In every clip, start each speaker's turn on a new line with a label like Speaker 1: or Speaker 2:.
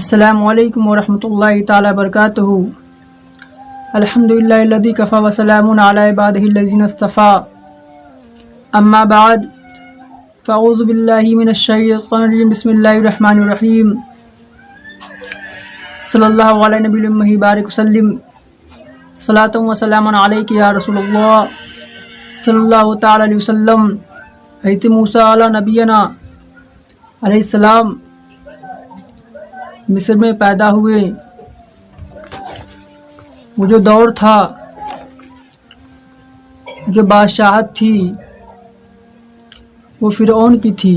Speaker 1: السلام علیکم ورحمۃ اللہ تعالی وبرکاتہ۔ الحمدللہ الذی کفی وسلام علی عبادہ الذین اصطفی، اما بعد فاعوذ باللہ من الشیطان الرجیم، بسم اللہ الرحمن الرحیم، صلی اللہ علی نبی الامہ بارک وسلم، صلاۃ و سلام علیک یا رسول اللہ صلی اللہ تعالی علیہ وسلم۔ حضرت موسیٰ علی نبینا علیہ السلام مصر میں پیدا ہوئے۔ وہ جو دور تھا، جو بادشاہت تھی، وہ فرعون کی تھی۔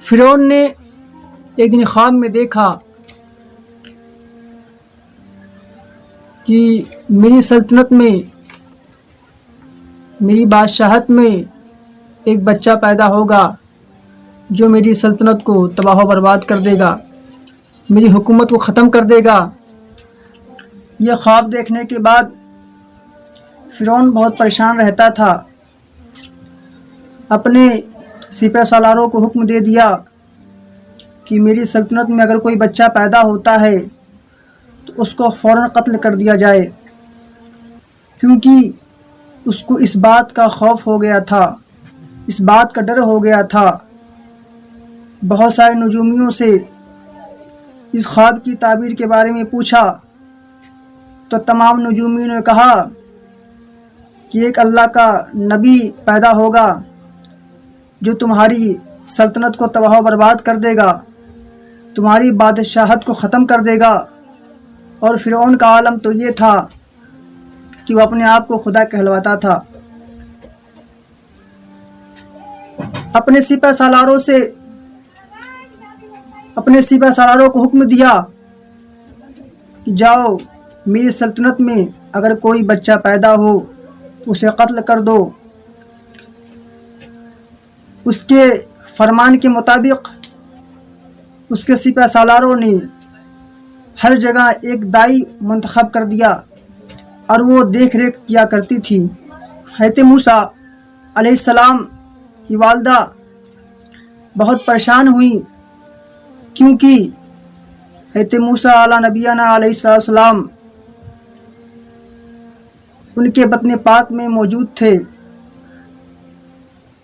Speaker 1: فرعون نے ایک دن خواب میں دیکھا کہ میری سلطنت میں، میری بادشاہت میں ایک بچہ پیدا ہوگا جو میری سلطنت کو تباہ و برباد کر دے گا، میری حکومت کو ختم کر دے گا۔ یہ خواب دیکھنے کے بعد فرعون بہت پریشان رہتا تھا۔ اپنے سپہ سالاروں کو حکم دے دیا کہ میری سلطنت میں اگر کوئی بچہ پیدا ہوتا ہے تو اس کو فوراً قتل کر دیا جائے، کیونکہ اس کو اس بات کا خوف ہو گیا تھا، اس بات کا ڈر ہو گیا تھا۔ بہت سارے نجومیوں سے اس خواب کی تعبیر کے بارے میں پوچھا تو تمام نجومیوں نے کہا کہ ایک اللہ کا نبی پیدا ہوگا جو تمہاری سلطنت کو تباہ و برباد کر دے گا، تمہاری بادشاہت کو ختم کر دے گا۔ اور فرعون کا عالم تو یہ تھا کہ وہ اپنے آپ کو خدا کہلواتا تھا۔ اپنے سپہ سالاروں کو حکم دیا کہ جاؤ، میری سلطنت میں اگر کوئی بچہ پیدا ہو تو اسے قتل کر دو۔ اس کے فرمان کے مطابق اس کے سپہ سالاروں نے ہر جگہ ایک دائی منتخب کر دیا اور وہ دیکھ ریکھ کیا کرتی تھی۔ حضرت موسیٰ علیہ السلام کی والدہ بہت پریشان ہوئیں، کیونکہ حضرت موسیٰ علی نبینا علیہ السلام ان کے بطن پاک میں موجود تھے۔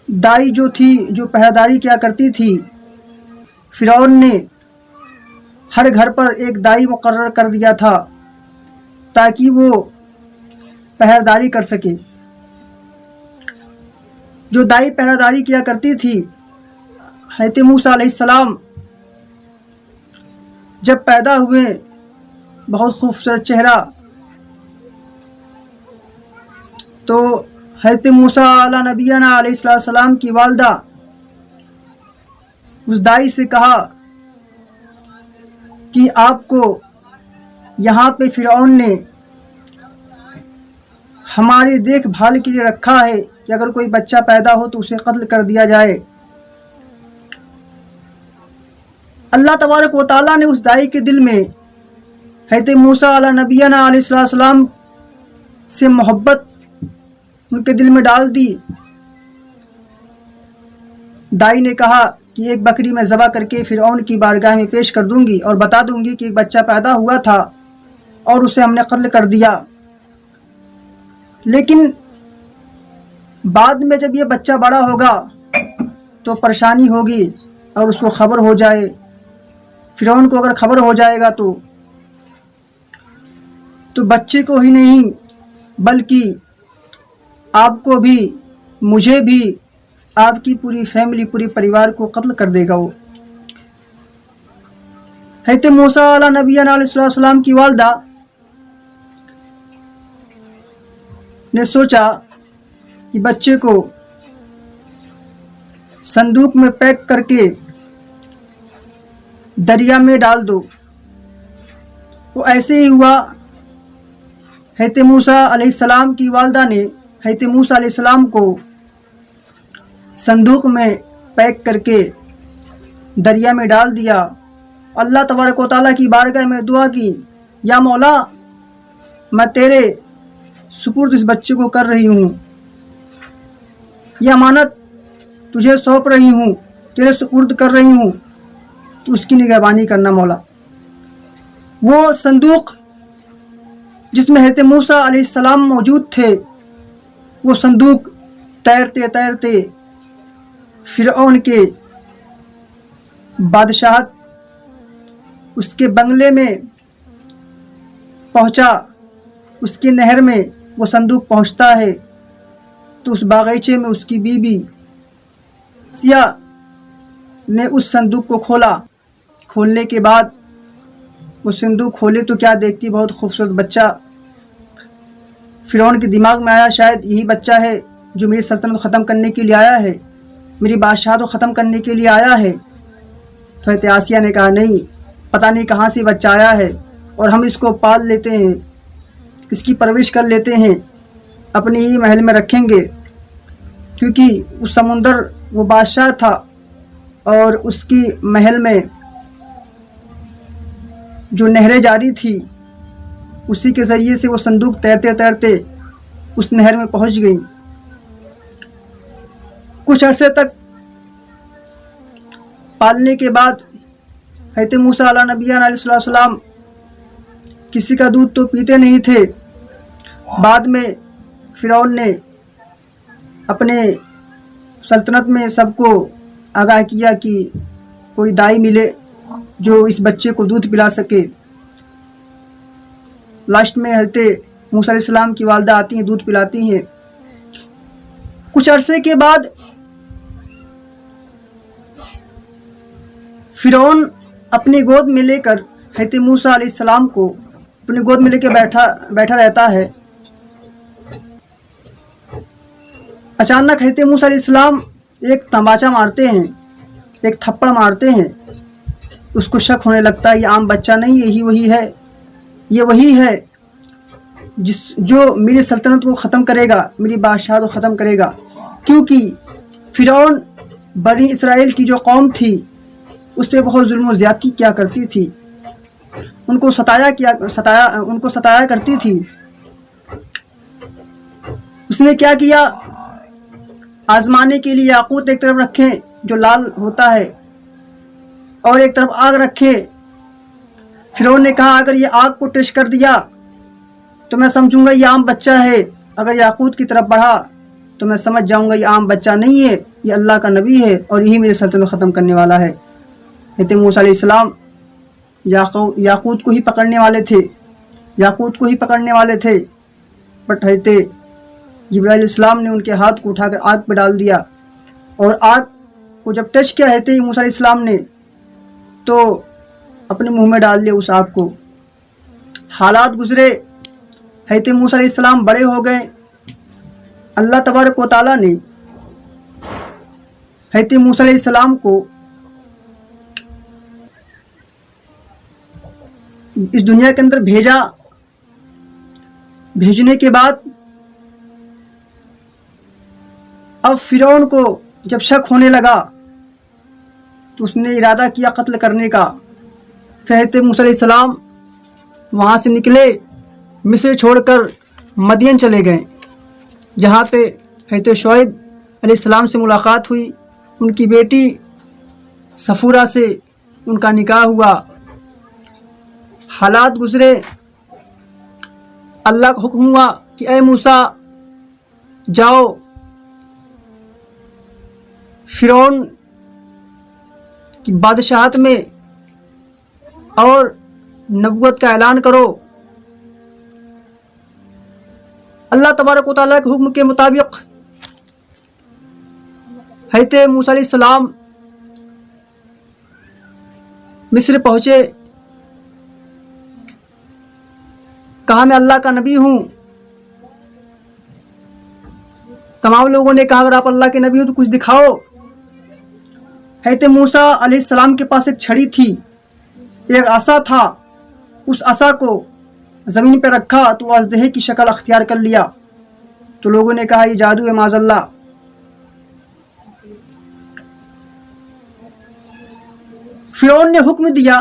Speaker 1: دائی جو تھی، جو پہرےداری کیا کرتی تھی، فرعون نے ہر گھر پر ایک دائی مقرر کر دیا تھا تاکہ وہ پہرےداری کر سکے۔ جو دائی پہرےداری کیا کرتی تھی، حضرت موسیٰ علیہ السلام جب پیدا ہوئے، بہت خوبصورت چہرہ، تو حضرت موسیٰ علی نبینا علیہ السلام کی والدہ اس دائی سے کہا کہ آپ کو یہاں پہ فرعون نے ہماری دیکھ بھال کے لیے رکھا ہے کہ اگر کوئی بچہ پیدا ہو تو اسے قتل کر دیا جائے۔ اللہ تبارک و تعالیٰ نے اس دائی کے دل میں حضرت موسیٰ علی نبینا علیہ السلام سے محبت ان کے دل میں ڈال دی۔ دائی نے کہا کہ ایک بکری میں ذبح کر کے فرعون کی بارگاہ میں پیش کر دوں گی اور بتا دوں گی کہ ایک بچہ پیدا ہوا تھا اور اسے ہم نے قتل کر دیا۔ لیکن بعد میں جب یہ بچہ بڑا ہوگا تو پریشانی ہوگی اور اس کو خبر ہو جائے، فرعون کو اگر خبر ہو جائے گا تو بچے کو ہی نہیں بلکہ آپ کو بھی، مجھے بھی، آپ کی پوری فیملی، پوری پریوار کو قتل کر دے گا وہ۔ حضرت موسیٰ علی نبینا علیہ السلام کی والدہ نے سوچا کہ بچے کو صندوق میں پیک کر کے دریا میں ڈال دو۔ وہ ایسے ہی ہوا۔ حضرت موسیٰ علیہ السلام کی والدہ نے حضرت موسیٰ علیہ السلام کو صندوق میں پیک کر کے دریا میں ڈال دیا۔ اللہ تبارک و تعالیٰ کی بارگاہ میں دعا کی، یا مولا، میں تیرے سپرد اس بچے کو کر رہی ہوں، یہ امانت تجھے سونپ رہی ہوں، تیرے سپرد کر رہی ہوں، تو اس کی نگہبانی کرنا مولا۔ وہ صندوق جس میں حضرت موسیٰ علیہ السلام موجود تھے، وہ صندوق تیرتے تیرتے فرعون کے بادشاہت اس کے بنگلے میں پہنچا۔ اس کی نہر میں وہ صندوق پہنچتا ہے تو اس باغیچے میں اس کی بیوی سیاہ نے اس صندوق کو کھولا۔ کھولنے کے بعد وہ صندوق کھولے تو کیا دیکھتی، بہت خوبصورت بچہ۔ فرعون کے دماغ میں آیا شاید یہی بچہ ہے جو میری سلطنت کو ختم کرنے کے لیے آیا ہے، میری بادشاہت کو ختم کرنے کے لیے آیا ہے۔ تو حضرت آسیہ نے کہا نہیں، پتہ نہیں کہاں سے بچہ آیا ہے، اور ہم اس کو پال لیتے ہیں، اس کی پرورش کر لیتے ہیں، اپنے ہی محل میں رکھیں گے، کیونکہ اس سمندر وہ بادشاہ تھا اور اس کی محل میں جو نہریں جاری تھی اسی کے ذریعے سے وہ صندوق تیرتے تیرتے اس نہر میں پہنچ گئی۔ کچھ عرصے تک پالنے کے بعد حضرت موسیٰ علیہ نبینا علیہ السلام کسی کا دودھ تو پیتے نہیں تھے۔ بعد میں فرعون نے اپنے سلطنت میں سب کو آگاہ کیا کہ کوئی دائی ملے جو اس بچے کو دودھ پلا سکے۔ لاسٹ میں حضرت موسیٰ علیہ السلام کی والدہ آتی ہیں، دودھ پلاتی ہیں۔ کچھ عرصے کے بعد فرعون اپنی گود میں لے کر حضرت موسیٰ علیہ السلام کو اپنی گود میں لے کے بیٹھا رہتا ہے۔ اچانک حضرت موسیٰ علیہ السلام ایک تماچا مارتے ہیں، ایک تھپڑ مارتے ہیں۔ اس کو شک ہونے لگتا ہے یہ عام بچہ نہیں، یہی وہی ہے، یہ وہی ہے جو میری سلطنت کو ختم کرے گا، میری بادشاہت کو ختم کرے گا۔ کیونکہ فرعون بنی اسرائیل کی جو قوم تھی اس پہ بہت ظلم و زیادتی کیا کرتی تھی، ان کو ستایا کرتی تھی۔ اس نے کیا کیا، آزمانے کے لیے یاقوت ایک طرف رکھے جو لال ہوتا ہے اور ایک طرف آگ رکھے۔ فرعون نے کہا اگر یہ آگ کو ٹچ کر دیا تو میں سمجھوں گا یہ عام بچہ ہے، اگر یاقوت کی طرف بڑھا تو میں سمجھ جاؤں گا یہ عام بچہ نہیں ہے، یہ اللہ کا نبی ہے اور یہی میری سلطنت کو ختم کرنے والا ہے۔ حضرت موسیٰ علیہ السلام یاقوت کو ہی پکڑنے والے تھے، بٹ حضرت جبرائیل علیہ السلام نے ان کے ہاتھ کو اٹھا کر آگ پہ ڈال دیا، اور آگ کو جب ٹچ کیا حضرت موسیٰ علیہ السلام نے تو اپنے منہ میں ڈال لیا اس آگ کو۔ حالات گزرے، حضرت موسیٰ علیہ السلام بڑے ہو گئے۔ اللہ تبارک و تعالیٰ نے حضرت موسیٰ علیہ السلام کو اس دنیا کے اندر بھیجا۔ بھیجنے کے بعد اب فرعون کو جب شک ہونے لگا تو اس نے ارادہ کیا قتل کرنے کا۔ پھر حضرت موسیٰ علیہ السلام وہاں سے نکلے، مصر چھوڑ کر مدین چلے گئے، جہاں پہ حضرت شعیب علیہ السلام سے ملاقات ہوئی، ان کی بیٹی صفورہ سے ان کا نکاح ہوا۔ حالات گزرے، اللہ کا حکم ہوا کہ اے موسیٰ جاؤ فرعون کی بادشاہت میں اور نبوت کا اعلان کرو۔ اللہ تبارک و تعالیٰ کے حکم کے مطابق حضرت موسیٰ علیہ السلام مصر پہنچے، کہا میں اللہ کا نبی ہوں۔ تمام لوگوں نے کہا اگر آپ اللہ کے نبی ہو تو کچھ دکھاؤ۔ حضرت موسیٰ علیہ السلام کے پاس ایک چھڑی تھی، ایک عصا تھا، اس عصا کو زمین پہ رکھا تو وہ اژدہے کی شکل اختیار کر لیا۔ تو لوگوں نے کہا یہ جادو ہے معاذ اللہ۔ فرعون نے حکم دیا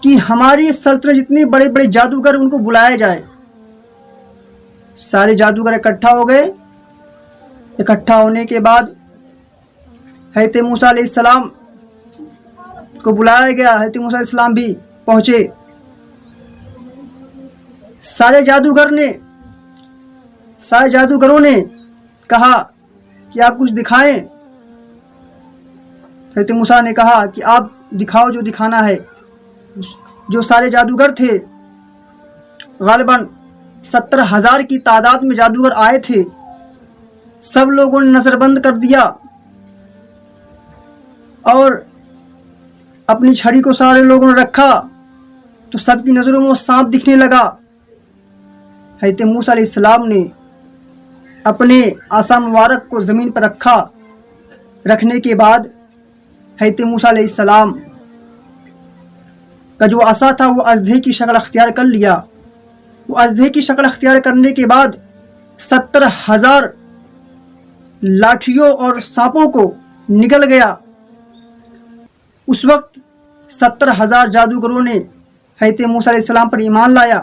Speaker 1: کہ ہماری سلطنت جتنے بڑے بڑے جادوگر ان کو بلایا جائے۔ سارے جادوگر اکٹھا ہو گئے۔ اکٹھا ہونے کے بعد حضرت موسیٰ علیہ السلام کو بلایا گیا. حضرت موسیٰ علیہ السلام بھی پہنچے. سارے جادوگروں نے کہا کہ آپ کچھ دکھائیں. حضرت موسیٰ نے کہا کہ آپ دکھاؤ جو دکھانا ہے. جو سارے جادوگر تھے، غالباً 70,000 کی تعداد میں جادوگر آئے تھے، سب لوگوں نے نظر بند کر دیا اور اپنی چھڑی کو سارے لوگوں نے رکھا تو سب کی نظروں میں وہ سانپ دکھنے لگا. حضرت موسیٰ علیہ السلام نے اپنے عصا مبارک کو زمین پر رکھنے کے بعد حضرت موسیٰ علیہ السلام کا جو عصا تھا وہ اژدہے کی شکل اختیار کر لیا. وہ اژدہے کی شکل اختیار کرنے کے بعد 70,000 لاٹھیوں اور سانپوں کو نگل گیا. اس وقت 70,000 جادوگروں نے حضرت موسیٰ علیہ السلام پر ایمان لایا،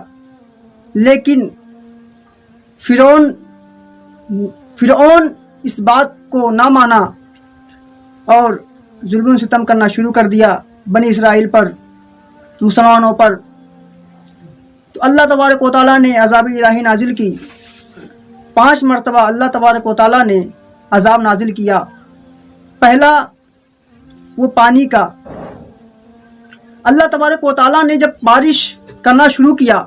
Speaker 1: لیکن فرعون اس بات کو نہ مانا اور ظلم و ستم کرنا شروع کر دیا بنی اسرائیل پر، مسلمانوں پر. تو اللہ تبارک و تعالیٰ نے عذاب الہی نازل کی. 5 مرتبہ اللہ تبارک و تعالیٰ نے عذاب نازل کیا. پہلا وہ پانی کا. اللہ تبارک و تعالیٰ نے جب بارش کرنا شروع کیا،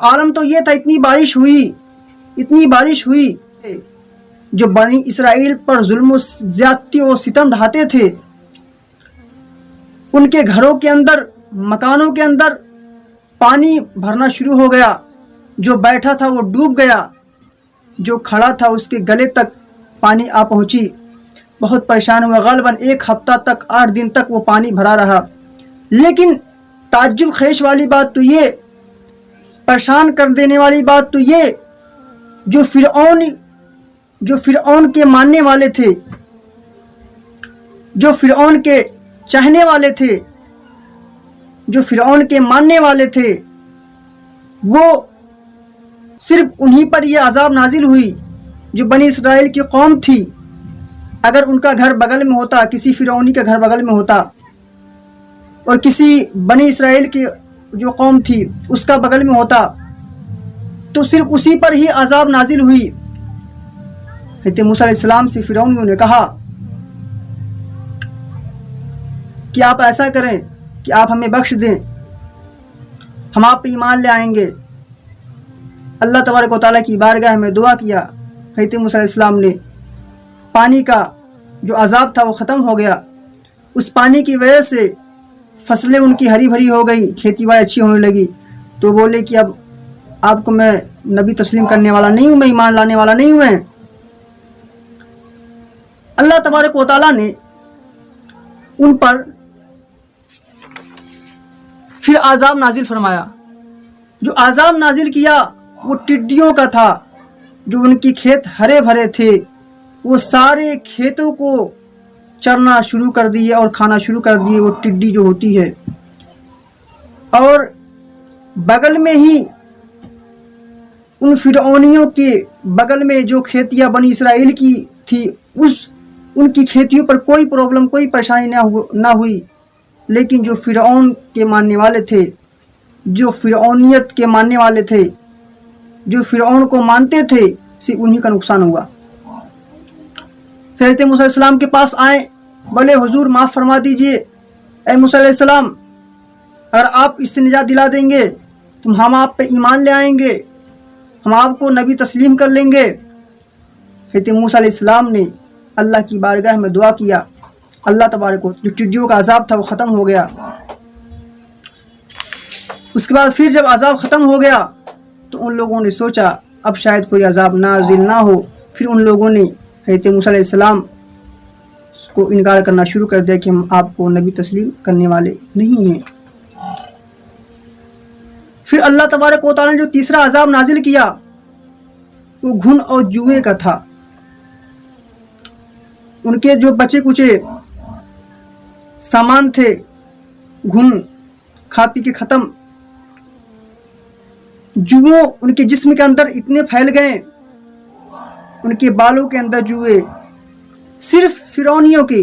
Speaker 1: عالم تو یہ تھا اتنی بارش ہوئی جو بنی اسرائیل پر ظلم و زیادتی و ستم ڈھاتے تھے، ان کے گھروں کے اندر، مکانوں کے اندر پانی بھرنا شروع ہو گیا. جو بیٹھا تھا وہ ڈوب گیا، جو کھڑا تھا اس کے گلے تک پانی آ پہنچی. بہت پریشان ہوا. غالباً 1 ہفتہ تک، 8 دن تک وہ پانی بھرا رہا. لیکن تعجب خیز والی بات تو یہ، پریشان کر دینے والی بات تو یہ، جو فرعون کے ماننے والے تھے، جو فرعون کے چاہنے والے تھے، جو فرعون کے ماننے والے تھے، وہ صرف انہی پر یہ عذاب نازل ہوئی جو بنی اسرائیل کی قوم تھی. اگر ان کا گھر بغل میں ہوتا، کسی فرعونی کا گھر بغل میں ہوتا اور کسی بنی اسرائیل کی جو قوم تھی اس کا بغل میں ہوتا تو صرف اسی پر ہی عذاب نازل ہوئی. حضرت موسیٰ علیہ السلام سے فرعونیوں نے کہا کہ آپ ایسا کریں کہ آپ ہمیں بخش دیں، ہم آپ پہ ایمان لے آئیں گے. اللہ تبارک و تعالیٰ کی بارگاہ میں دعا کیا. حضرت موسیٰ علیہ السلام نے پانی کا جو عذاب تھا وہ ختم ہو گیا. اس پانی کی وجہ سے فصلیں ان کی ہری بھری ہو گئی، کھیتی باڑی اچھی ہونے لگی. تو بولے کہ اب آپ کو میں نبی تسلیم کرنے والا نہیں ہوں، میں ایمان لانے والا نہیں ہوں. اللہ تبارک و تعالیٰ نے ان پر پھر عذاب نازل فرمایا. جو عذاب نازل کیا وہ ٹڈیوں کا تھا. جو ان کی کھیت ہرے بھرے تھے وہ سارے کھیتوں کو چرنا شروع کر دیے اور کھانا شروع کر دیے وہ ٹڈی جو ہوتی ہے. اور بغل میں ہی ان فرعونیوں کے بغل میں جو کھیتیاں بنی اسرائیل کی تھی، ان کی کھیتیوں پر کوئی پرابلم، کوئی پریشانی نہ ہوئی. لیکن جو فرعون کے ماننے والے تھے، جو فرعونیت کے ماننے والے تھے، جو فرعون کو مانتے تھے، صرف انہی کا نقصان ہوا. پھر حضرت موسیٰ علیہ السلام کے پاس آئے، بولے حضور معاف فرما دیجئے. اے موسیٰ علیہ السلام، اگر آپ اس سے نجات دلا دیں گے تو ہم آپ پہ ایمان لے آئیں گے، ہم آپ کو نبی تسلیم کر لیں گے. حضرت موسیٰ علیہ السلام نے اللہ کی بارگاہ میں دعا کیا. اللہ تبارک و جو ٹڈیوں کا عذاب تھا وہ ختم ہو گیا. اس کے بعد پھر جب عذاب ختم ہو گیا تو ان لوگوں نے سوچا اب شاید کوئی عذاب نازل نہ ہو. پھر ان لوگوں نے حضرت موسیٰ علیہ السلام کو انکار کرنا شروع کر دیا کہ ہم آپ کو نبی تسلیم کرنے والے نہیں ہیں. پھر اللہ تبارک و تعالیٰ نے جو تیسرا عذاب نازل کیا وہ گھن اور جوئے کا تھا. ان کے جو بچے کچے سامان تھے، گھن کھا پی کے ختم. جوؤں ان کے جسم کے اندر اتنے پھیل گئے، ان کے بالوں کے اندر جوئے. صرف فرعونیوں کے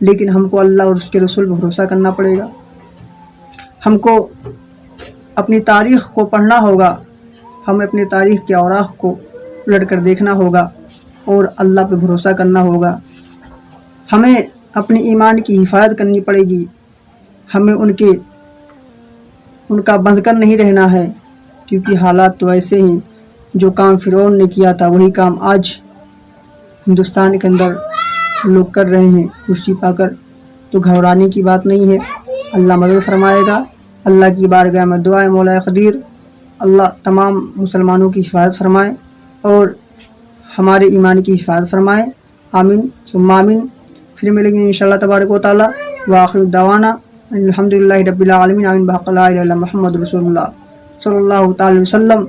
Speaker 1: لیکن ہم کو اللہ اور اس کے رسول پر بھروسہ کرنا پڑے گا. ہم کو اپنی تاریخ کو پڑھنا ہوگا، ہمیں اپنی تاریخ کے اوراق کو الٹ کر دیکھنا ہوگا اور اللہ پہ بھروسہ کرنا ہوگا. ہمیں اپنی ایمان کی حفاظت کرنی پڑے گی. ہمیں ان کا بند کر نہیں رہنا ہے، کیونکہ حالات تو ایسے ہیں، جو کام فرعون نے کیا تھا وہی کام آج ہندوستان کے اندر لوگ کر رہے ہیں کرسی پا کر. تو گھبرانے کی بات نہیں ہے، اللہ مدد فرمائے گا. اللہ کی بارگاہ میں دعا ہے مولا قدیر اللہ تمام مسلمانوں کی حفاظت فرمائے اور ہمارے ایمان کی حفاظت فرمائے. آمین ثم آمین. پھر ملیں گے انشاءاللہ تبارک و تعالی. وآخر دعوانا الحمدللہ رب العالمین. آمین بحق لا الہ الا محمد رسول اللہ صلی اللہ تعالی وسلم.